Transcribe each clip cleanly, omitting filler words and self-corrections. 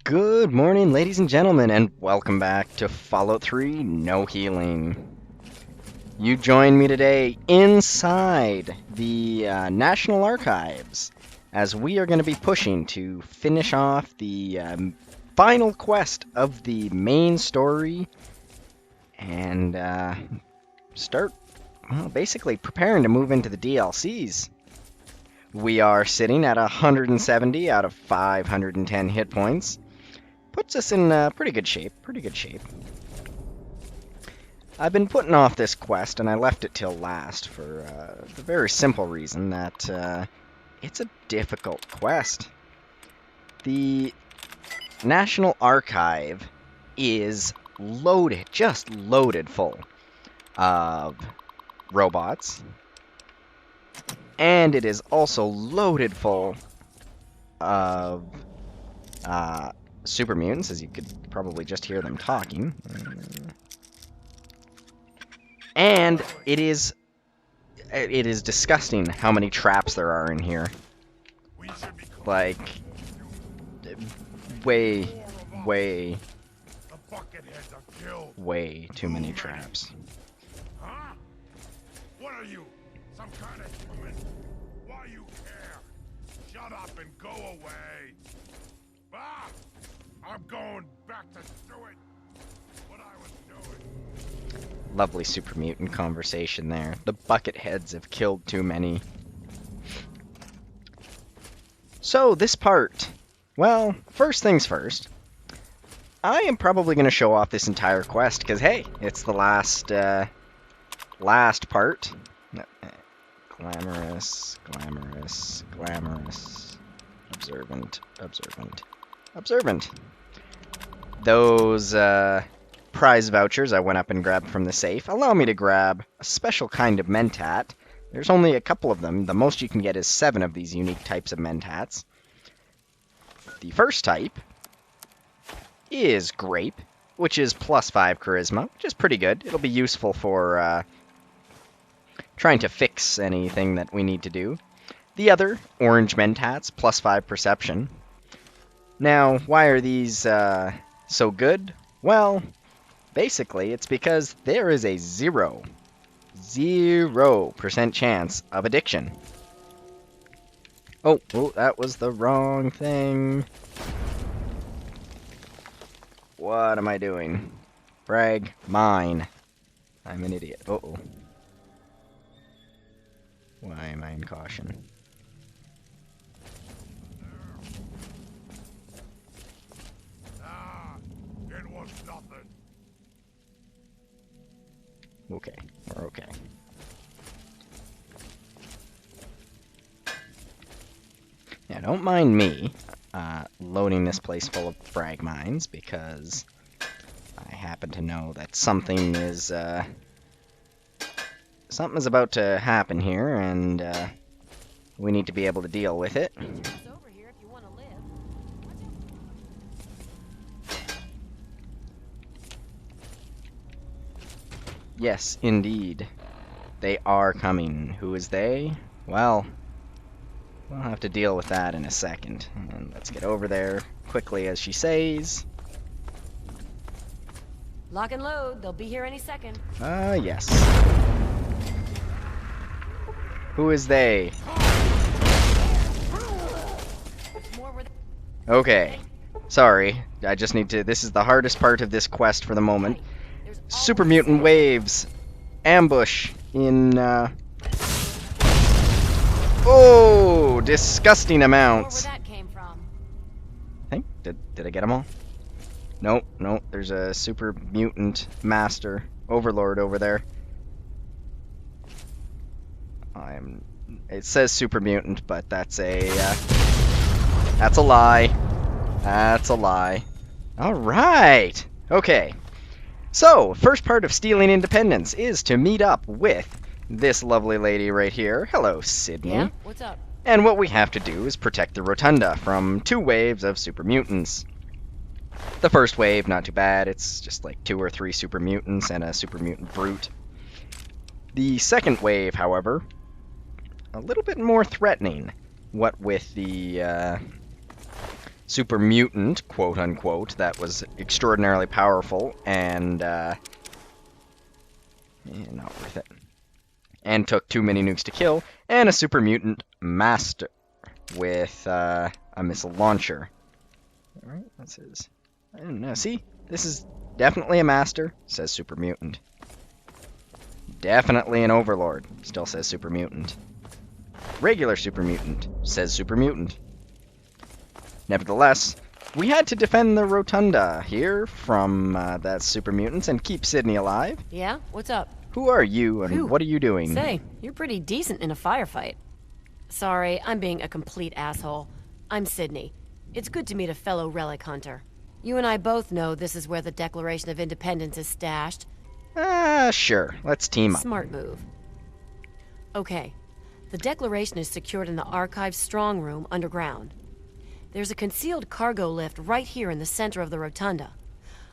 Good morning, ladies and gentlemen, and welcome back to Fallout 3 No Healing. You join me today inside the National Archives, as we are going to be pushing to finish off the final quest of the main story and start, well, basically preparing to move into the DLCs. We are sitting at 170 out of 510 hit points. Puts us in pretty good shape, I've been putting off this quest, and I left it till last for the very simple reason that it's a difficult quest. The National Archive is loaded, just loaded full of robots, and it is also loaded full of super mutants, as you could probably just hear them talking. And it is disgusting how many traps there are in here. Like, way too many traps. Huh? What are you? Some kind of human? Why you care? Shut up and go away. Ah! I'm going back to doing what I was doing. Lovely super mutant conversation there. The bucket heads have killed too many. So this part, well, first things first, I am probably going to show off this entire quest, because hey, it's the last part. Glamorous, glamorous, glamorous, observant, observant, observant. Those prize vouchers I went up and grabbed from the safe allow me to grab a special kind of mentat. There's only a couple of them. The most you can get is 7 of these unique types of mentats. The first type is Grape, which is +5 charisma, which is pretty good. It'll be useful for trying to fix anything that we need to do. The other, Orange mentats, +5 perception. Now, why are these so good? Well, basically, it's because there is a 0% chance of addiction. Oh, that was the wrong thing. What am I doing? Frag mine. I'm an idiot. Uh-oh. Why am I in caution? It was nothing. Okay, we're okay. Now, don't mind me loading this place full of frag mines, because I happen to know that something is about to happen here, and we need to be able to deal with it. Yes, indeed. They are coming. Who is they? Well, we'll have to deal with that in a second. And let's get over there quickly, as she says. Lock and load. They'll be here any second. Yes. Who is they? Okay. Sorry. I just need to... This is the hardest part of this quest for the moment. Super mutant waves. Ambush in, Oh! Disgusting amounts. Where that came from. I think... Did I get them all? Nope, nope. There's a super mutant master overlord over there. It says super mutant, but that's a lie. That's a lie. Alright! Okay. So, first part of Stealing Independence is to meet up with this lovely lady right here. Hello, Sydney. Yeah? What's up? And what we have to do is protect the Rotunda from 2 waves of super mutants. The first wave, not too bad. It's just like 2 or 3 super mutants and a super mutant brute. The second wave, however, a little bit more threatening. What with the super mutant, quote unquote, that was extraordinarily powerful and not worth it. And took too many nukes to kill, and a super mutant master with a missile launcher. Alright, that's his. I don't know. See? This is definitely a master, says super mutant. Definitely an overlord, still says super mutant. Regular super mutant, says super mutant. Nevertheless, we had to defend the rotunda here from that super mutants and keep Sydney alive. Yeah? What's up? Who are you and Phew. what are you doing? Say, you're pretty decent in a firefight. Sorry, I'm being a complete asshole. I'm Sydney. It's good to meet a fellow relic hunter. You and I both know this is where the Declaration of Independence is stashed. Sure. Let's team up. Smart move. Okay. The Declaration is secured in the Archive's strong room underground. There's a concealed cargo lift right here in the center of the rotunda.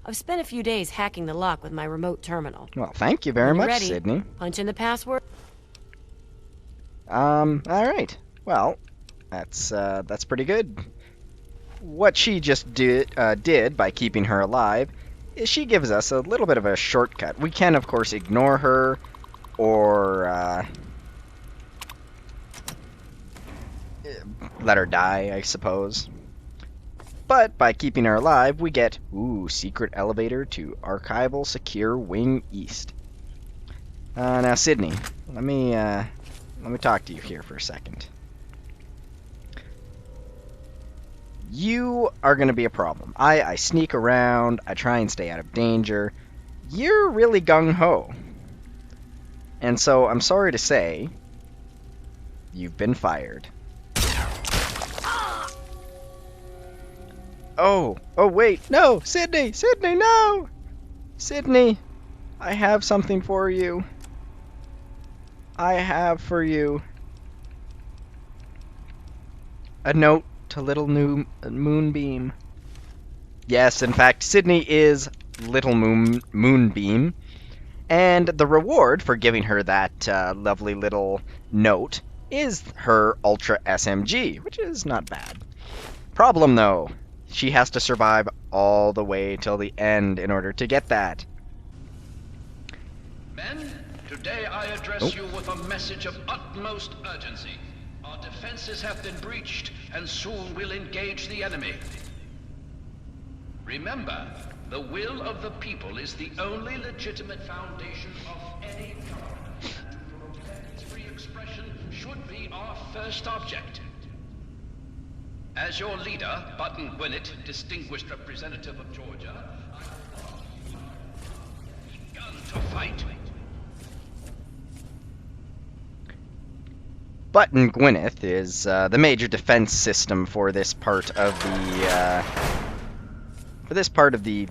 I've spent a few days hacking the lock with my remote terminal. Well, thank you very When you're much, ready, Sydney. punch in the password. Alright. Well, that's pretty good. What she just did by keeping her alive is she gives us a little bit of a shortcut. We can, of course, ignore her or let her die, I suppose. But by keeping her alive, we get, secret elevator to Archival Secure Wing East. Now, Sydney, let me talk to you here for a second. You are going to be a problem. I sneak around, I try and stay out of danger. You're really gung-ho. And so, I'm sorry to say, you've been fired. Oh, wait, no, Sydney, no! Sydney, I have something for you. I have for you a note to little new Moonbeam. Yes, in fact, Sydney is little Moonbeam, and the reward for giving her that lovely little note is her Ultra SMG, which is not bad. Problem, though, she has to survive all the way till the end in order to get that. Men, today I address you with a message of utmost urgency. Our defenses have been breached, and soon we'll engage the enemy. Remember, the will of the people is the only legitimate foundation of any government. And to protect its free expression should be our first object. As your leader, Button Gwinnett, distinguished representative of Georgia, I've begun to fight. Button Gwyneth is the major defense system for this part of the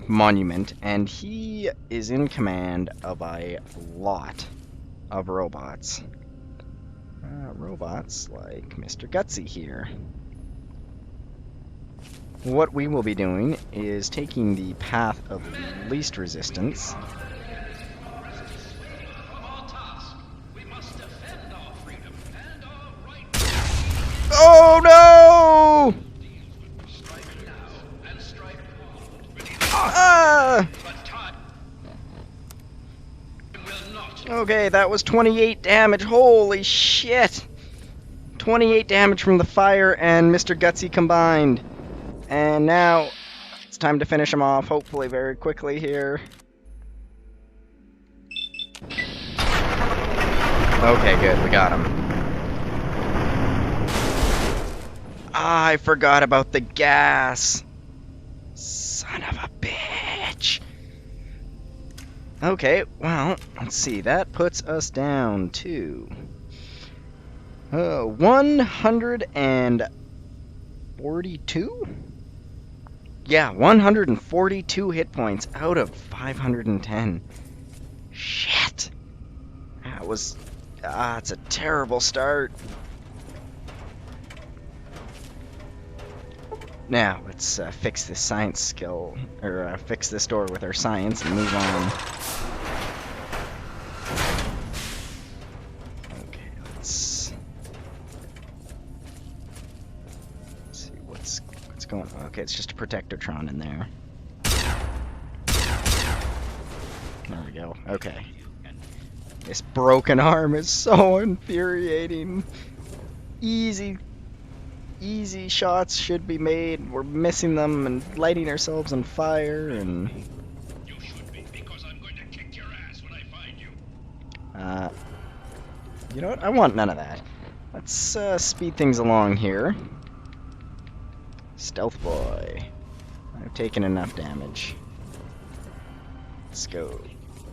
monument, and he is in command of a lot of robots. Robots like Mr. Gutsy here. What we will be doing is taking the path of least resistance. Oh no! Ah! Okay, that was 28 damage. Holy shit! 28 damage from the fire and Mr. Gutsy combined. And now it's time to finish him off, hopefully very quickly here. Okay, good, we got him. Ah, I forgot about the gas. Son of a bitch. Okay, well, let's see. That puts us down to 142? Yeah, 142 hit points out of 510. Shit. That was... it's a terrible start. Now, let's fix this science skill, or fix this door with our science and move on. Okay, let's see, okay, it's just a Protectotron in there. There we go. Okay. This broken arm is so infuriating. Easy shots should be made. We're missing them and lighting ourselves on fire and... You should be, because I'm going to kick your ass when I find you. You know what? I want none of that. Let's speed things along here. Stealth boy. I've taken enough damage. Let's go.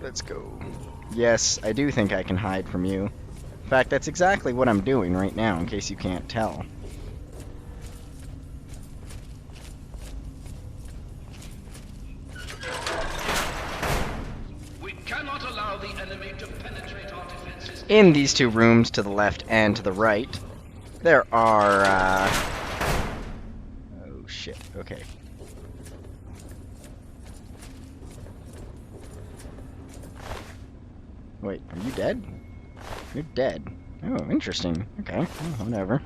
Let's go. Yes, I do think I can hide from you. In fact, that's exactly what I'm doing right now, in case you can't tell. We cannot allow the enemy to penetrate our defenses. In these two rooms, to the left and to the right, there are, oh shit, okay. Wait, are you dead? You're dead. Oh, interesting. Okay, well, whatever.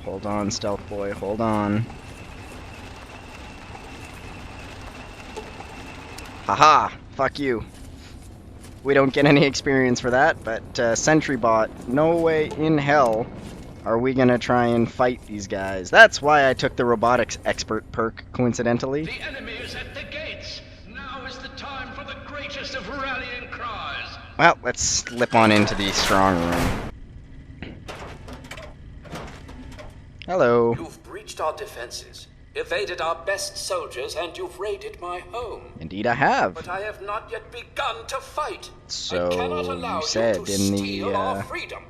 Hold on, stealth boy, hold on. Haha! Fuck you. We don't get any experience for that, but Sentry Bot, no way in hell are we gonna try and fight these guys. That's why I took the robotics expert perk, coincidentally. The enemy is at the gates. Now is the time for the greatest of rallying cries. Well, let's slip on into the strong room. Hello. You've breached our defenses, evaded our best soldiers, and you've raided my home. Indeed I have. But I have not yet begun to fight. So I cannot allow you said you to in the, steal our freedom.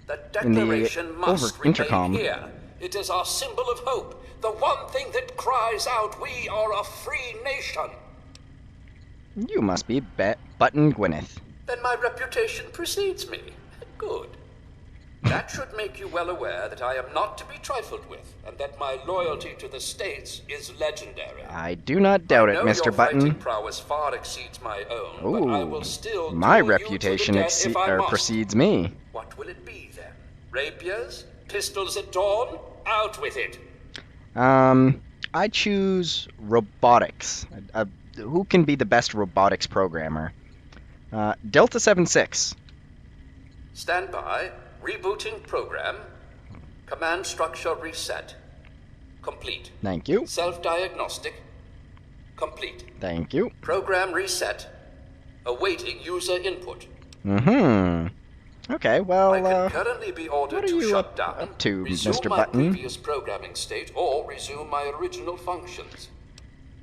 The in the declaration must over remain intercom. here. It is our symbol of hope, the one thing that cries out, we are a free nation. You must be Button Gwyneth. Then my reputation precedes me. Good. That should make you well aware that I am not to be trifled with, and that my loyalty to the States is legendary. I do not doubt it, I know Mr. your Button. fighting prowess far exceeds my own, but I will still My duel you to reputation the death if I must. precedes me. What will it be then? Rapiers? Pistols at dawn? Out with it. I choose robotics. Who can be the best robotics programmer? Delta 76. Stand by. Rebooting program. Command structure reset. Complete. Thank you. Self-diagnostic. Complete. Thank you. Program reset. Awaiting user input. Okay, well, I can currently be ordered what are to you shut down, up to, resume Mr. my Button? previous programming state, or resume my original functions.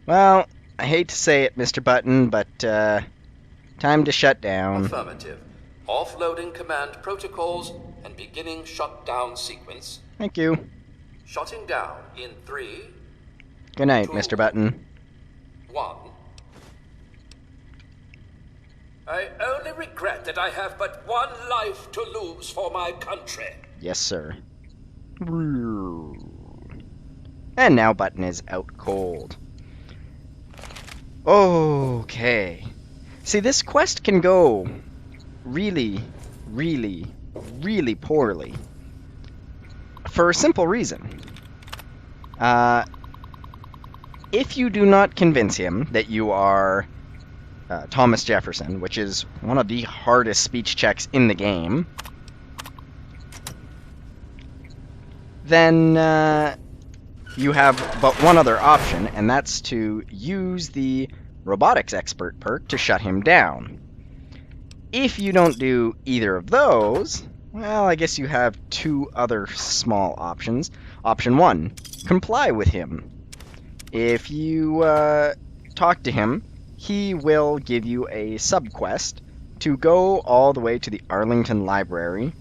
Well, I hate to say it, Mr. Button, but, time to shut down. Affirmative. Offloading command protocols and beginning shutdown sequence. Thank you. Shutting down in 3, Good night, 2, Mr. Button. 1. I only regret that I have but one life to lose for my country. Yes, sir. And now Button is out cold. Okay. See, this quest can go really, really, really poorly. For a simple reason. If you do not convince him that you are Thomas Jefferson, which is one of the hardest speech checks in the game, then you have but one other option, and that's to use the robotics expert perk to shut him down. If you don't do either of those, well, I guess you have two other small options. Option 1, comply with him. If you talk to him, he will give you a subquest to go all the way to the Arlington Library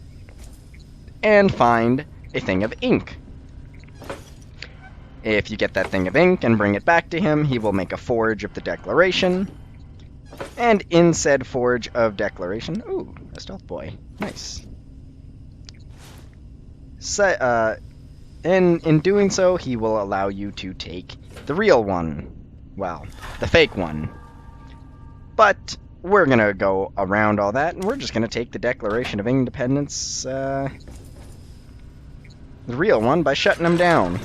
and find a thing of ink. If you get that thing of ink and bring it back to him, he will make a forge of the Declaration. And in said forge of Declaration... Ooh, a stealth boy. Nice. So, in doing so, he will allow you to take the real one. Well, the fake one. But we're gonna go around all that, and we're just gonna take the Declaration of Independence, the real one, by shutting them down.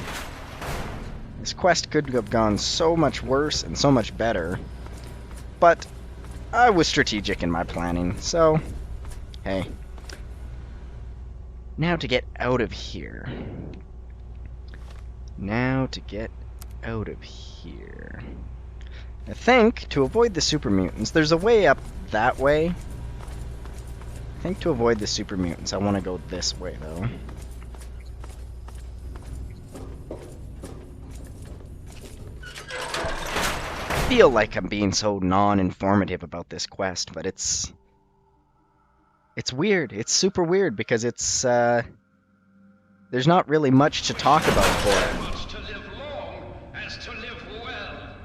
This quest could have gone so much worse and so much better, but I was strategic in my planning, so hey. Now to get out of here. Now to get out of here. I think, to avoid the super mutants, there's a way up that way. I think to avoid the super mutants, I want to go this way, though. I feel like I'm being so non-informative about this quest, but it's weird. It's super weird because it's, there's not really much to talk about for it. Much to live long as to live well.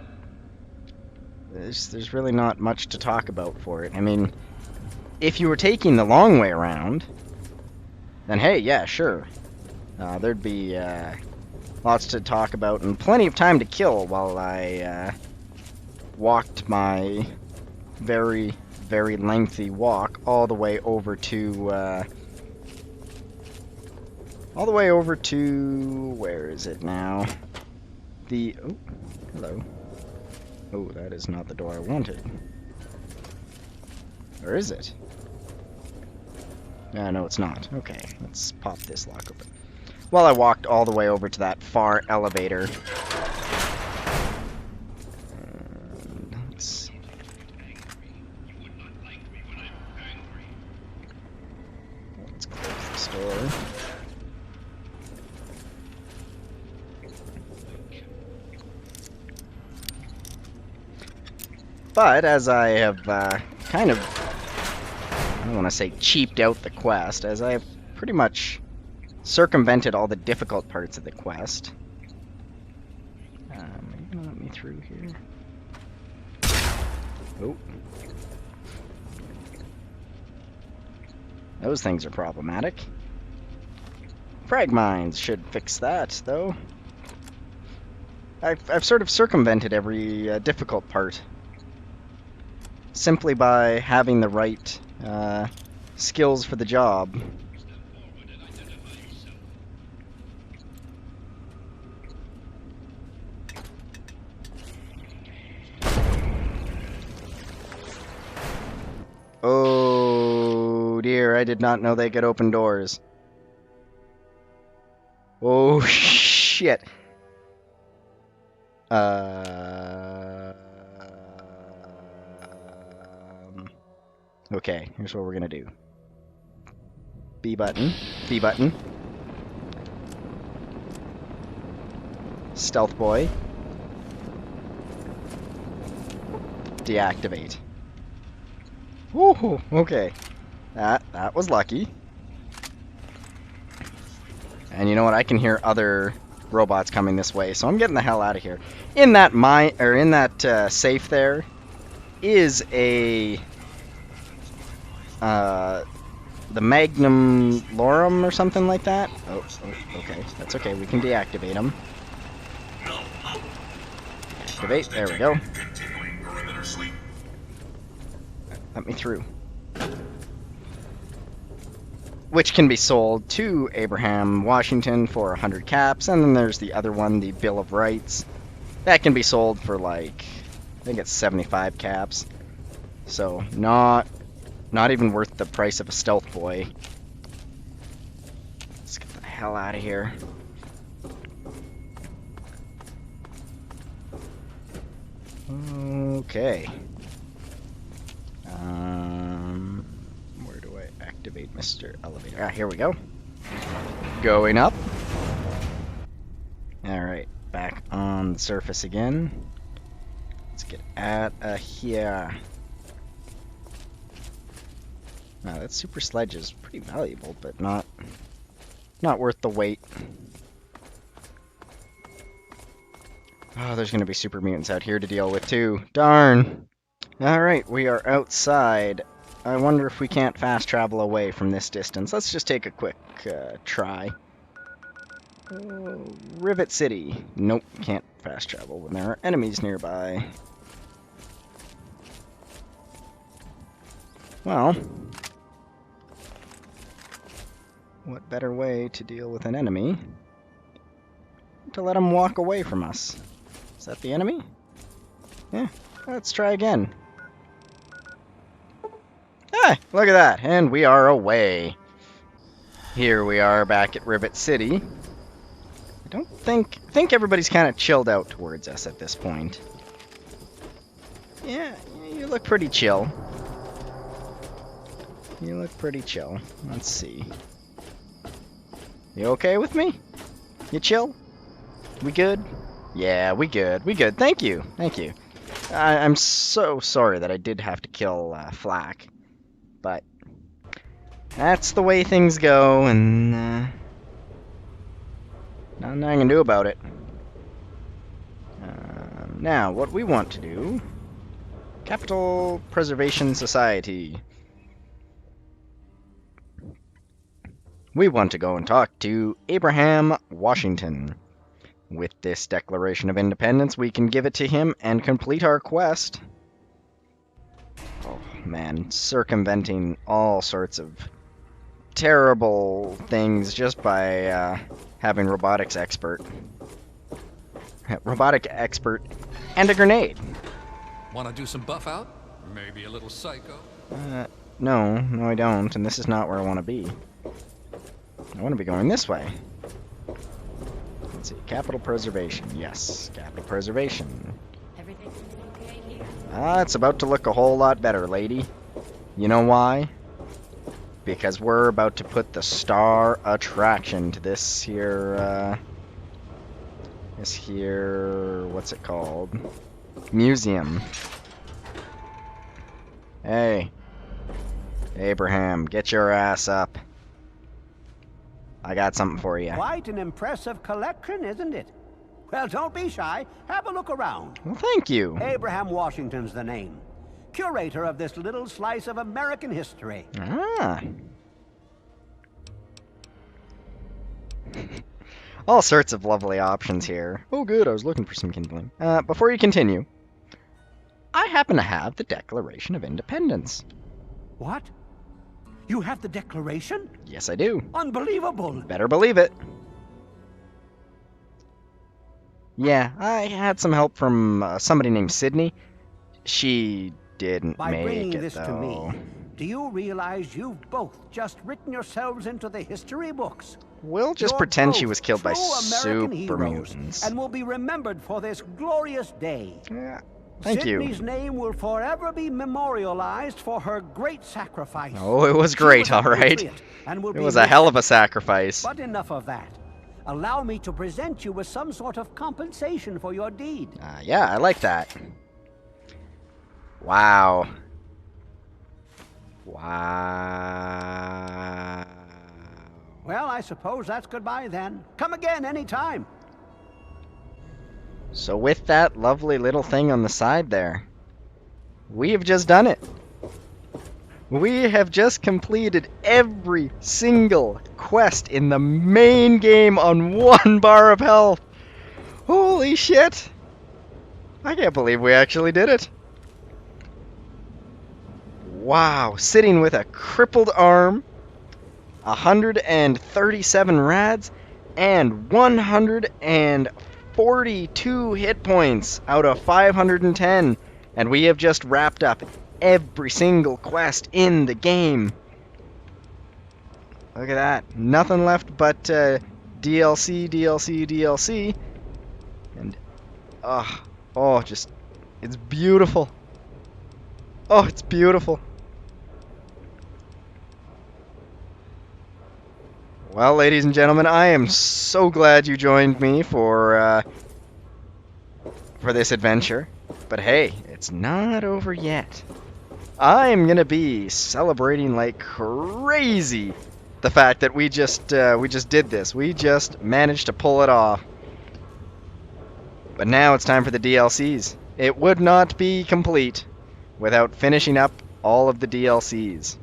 There's really not much to talk about for it. I mean, if you were taking the long way around, then hey, yeah, sure. There'd be lots to talk about and plenty of time to kill while I walked my very, very lengthy walk all the way over to where is it now? Oh, hello. Oh, that is not the door I wanted. Or is it? No, it's not. Okay, let's pop this lock open. Well, I walked all the way over to that far elevator. Let's... let's close this door. But as I have kind of, I don't want to say cheaped out the quest, as I have pretty much circumvented all the difficult parts of the quest. Are you gonna let me through here? Oh. Those things are problematic. Frag mines should fix that, though. I've sort of circumvented every difficult part simply by having the right skills for the job. Oh dear, I did not know they could open doors. Oh shit. Okay, here's what we're gonna do. B button, B button. Stealth boy. Deactivate. Woohoo, okay. That was lucky. And you know what? I can hear other robots coming this way, so I'm getting the hell out of here. In that safe there is a the Magnum Lorum or something like that. Oh, okay. That's okay. We can deactivate them. Deactivate. There we go. Let me through. Which can be sold to Abraham Washington for 100 caps, and then there's the other one, the Bill of Rights. That can be sold for like, I think it's 75 caps. So not even worth the price of a stealth boy. Let's get the hell out of here. Okay. Where do I activate Mr. Elevator? Ah, here we go. Going up. Alright, back on the surface again. Let's get out of here. Wow, that super sledge is pretty valuable, but not worth the wait. Oh, there's gonna be super mutants out here to deal with too. Darn! Alright, we are outside. I wonder if we can't fast travel away from this distance. Let's just take a quick try. Rivet City. Nope, can't fast travel when there are enemies nearby. Well, what better way to deal with an enemy to let him walk away from us? Is that the enemy? Yeah, let's try again. Ah, look at that, and we are away. Here we are back at Rivet City. I think everybody's kind of chilled out towards us at this point. Yeah, you look pretty chill. You look pretty chill. Let's see. You okay with me? You chill? We good? Yeah, we good. We good. Thank you. Thank you. I'm so sorry that I did have to kill Flak. But that's the way things go, and nothing I can do about it. Now, what we want to do... Capital Preservation Society. We want to go and talk to Abraham Washington. With this Declaration of Independence, we can give it to him and complete our quest. Oh man, circumventing all sorts of terrible things just by having robotics expert. Robotic expert and a grenade. Want to do some buff out? Maybe a little psycho? No, I don't, and this is not where I want to be. I want to be going this way. Let's see, capital preservation. Yes, capital preservation. Everything's okay here. It's about to look a whole lot better, lady. You know why? Because we're about to put the star attraction to this here, what's it called? Museum. Hey. Abraham, get your ass up. I got something for you. Quite an impressive collection, isn't it? Well, don't be shy. Have a look around. Well, thank you. Abraham Washington's the name. Curator of this little slice of American history. Ah. All sorts of lovely options here. Oh, good. I was looking for some kindling. Before you continue, I happen to have the Declaration of Independence. What? You have the Declaration? Yes, I do. Unbelievable. Better believe it. Yeah, I had some help from somebody named Sydney. She didn't By make bringing it, this though. to me, do you realize you've both just written yourselves into the history books? We'll just You're pretend she both was killed by true American super heroes, mutants. and will be remembered for this glorious day. Yeah, thank Sydney's you. name will forever be memorialized for her great sacrifice. Oh, it was She great, was a all right. patriot and will It be was a missed. hell of a sacrifice. But enough of that. Allow me to present you with some sort of compensation for your deed. Yeah, I like that. Wow. Wow. Well, I suppose that's goodbye then. Come again any time. So with that lovely little thing on the side there, we have just done it. We have just completed every single quest in the main game on 1 bar of health. Holy shit! I can't believe we actually did it. Wow, sitting with a crippled arm, 137 rads, and 142 hit points out of 510. And we have just wrapped up every single quest in the game. Look at that. Nothing left but DLC, DLC, DLC. And, just, it's beautiful. Oh, it's beautiful. Well, ladies and gentlemen, I am so glad you joined me for this adventure. But hey, it's not over yet. I'm gonna be celebrating like crazy the fact that we just did this. We just managed to pull it off. But now it's time for the DLCs. It would not be complete without finishing up all of the DLCs.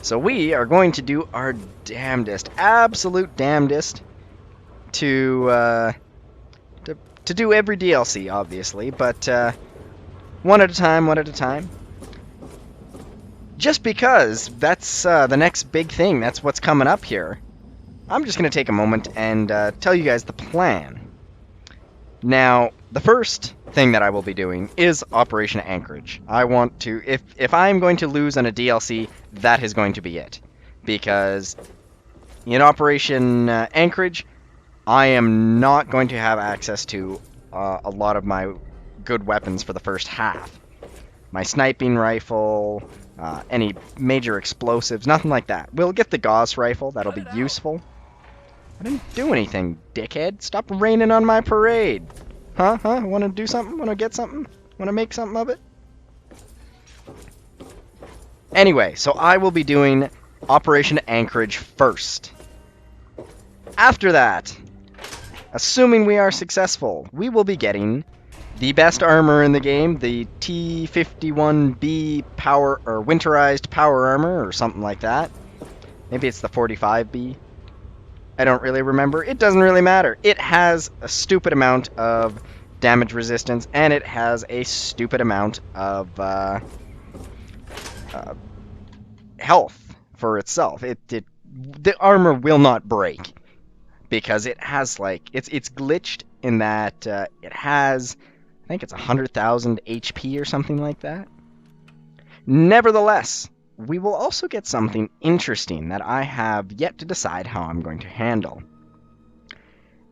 So we are going to do our damnedest, absolute damnedest, to do every DLC, obviously, but one at a time, one at a time. just because that's the next big thing, that's what's coming up here, I'm just going to take a moment and tell you guys the plan. Now, the first thing that I will be doing is Operation Anchorage. I want to, if I'm going to lose on a DLC, that is going to be it. Because in Operation Anchorage, I am not going to have access to a lot of my good weapons for the first half. My sniping rifle, any major explosives, nothing like that. We'll get the Gauss rifle, that'll be useful. I didn't do anything, dickhead. Stop raining on my parade. Huh? Want to do something? Want to get something? Want to make something of it? Anyway, so I will be doing Operation Anchorage first. After that, assuming we are successful, we will be getting the best armor in the game, the T-51B power, or winterized power armor, or something like that. Maybe it's the 45B. I don't really remember. It doesn't really matter. It has a stupid amount of damage resistance, and it has a stupid amount of health for itself. The armor will not break because it has it's glitched in that it has, I think it's 100,000 HP or something like that. Nevertheless, we will also get something interesting that I have yet to decide how I'm going to handle.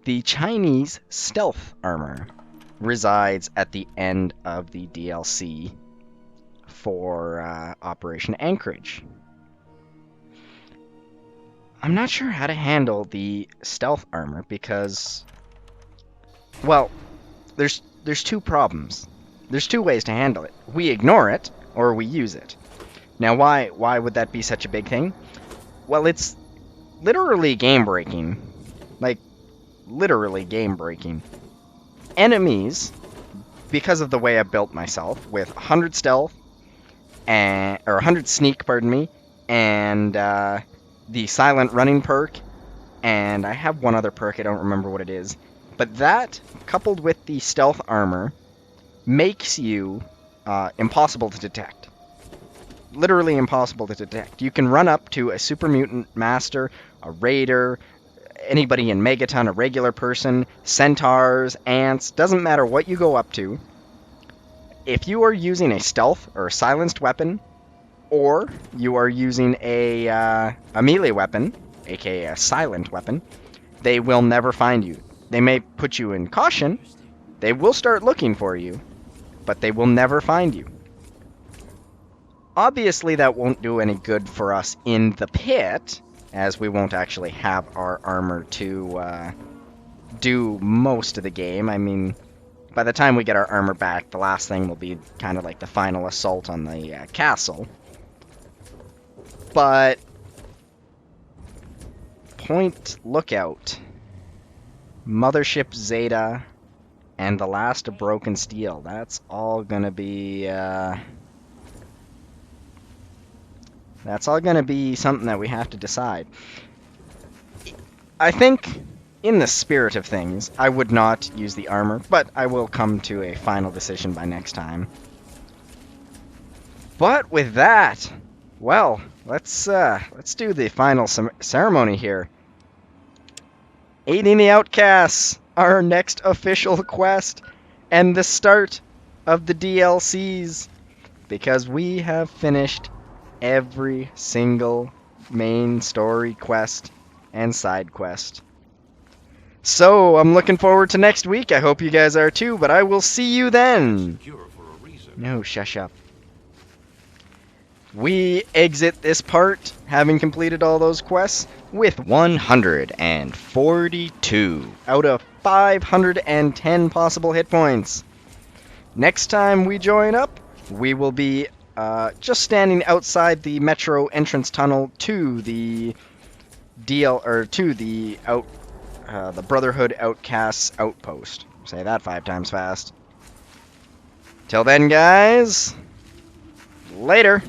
The Chinese stealth armor resides at the end of the DLC for Operation Anchorage. I'm not sure how to handle the stealth armor because, well, there's two problems. There's two ways to handle it. We ignore it, or we use it. Now, why would that be such a big thing? Well, it's literally game-breaking. Like, literally game-breaking. Enemies, because of the way I built myself, with 100 stealth, or 100 sneak, pardon me, and the silent running perk, and I have one other perk, I don't remember what it is, but that, coupled with the stealth armor, makes you impossible to detect. Literally impossible to detect. You can run up to a super mutant master, a raider, anybody in Megaton, a regular person, centaurs, ants, doesn't matter what you go up to. If you are using a stealth or a silenced weapon, or you are using a melee weapon, aka a silent weapon, they will never find you. They may put you in caution, they will start looking for you, but they will never find you. Obviously, that won't do any good for us in the pit, as we won't actually have our armor to do most of the game. I mean, by the time we get our armor back, the last thing will be kind of like the final assault on the castle. But Point Lookout, Mothership Zeta, and the last of Broken Steel, that's all gonna be something that we have to decide. I think, in the spirit of things, I would not use the armor, but I will come to a final decision by next time. But with that, well, let's do the final ceremony here. Aiding the Outcasts, our next official quest, and the start of the DLCs, because we have finished every single main story quest and side quest. So, I'm looking forward to next week. I hope you guys are too, but I will see you then. No, shush up. We exit this part, having completed all those quests, with 142 out of 510 possible hit points. Next time we join up, we will be just standing outside the metro entrance tunnel to the the Brotherhood Outcasts outpost. Say that 5 times fast. Till then, guys, later.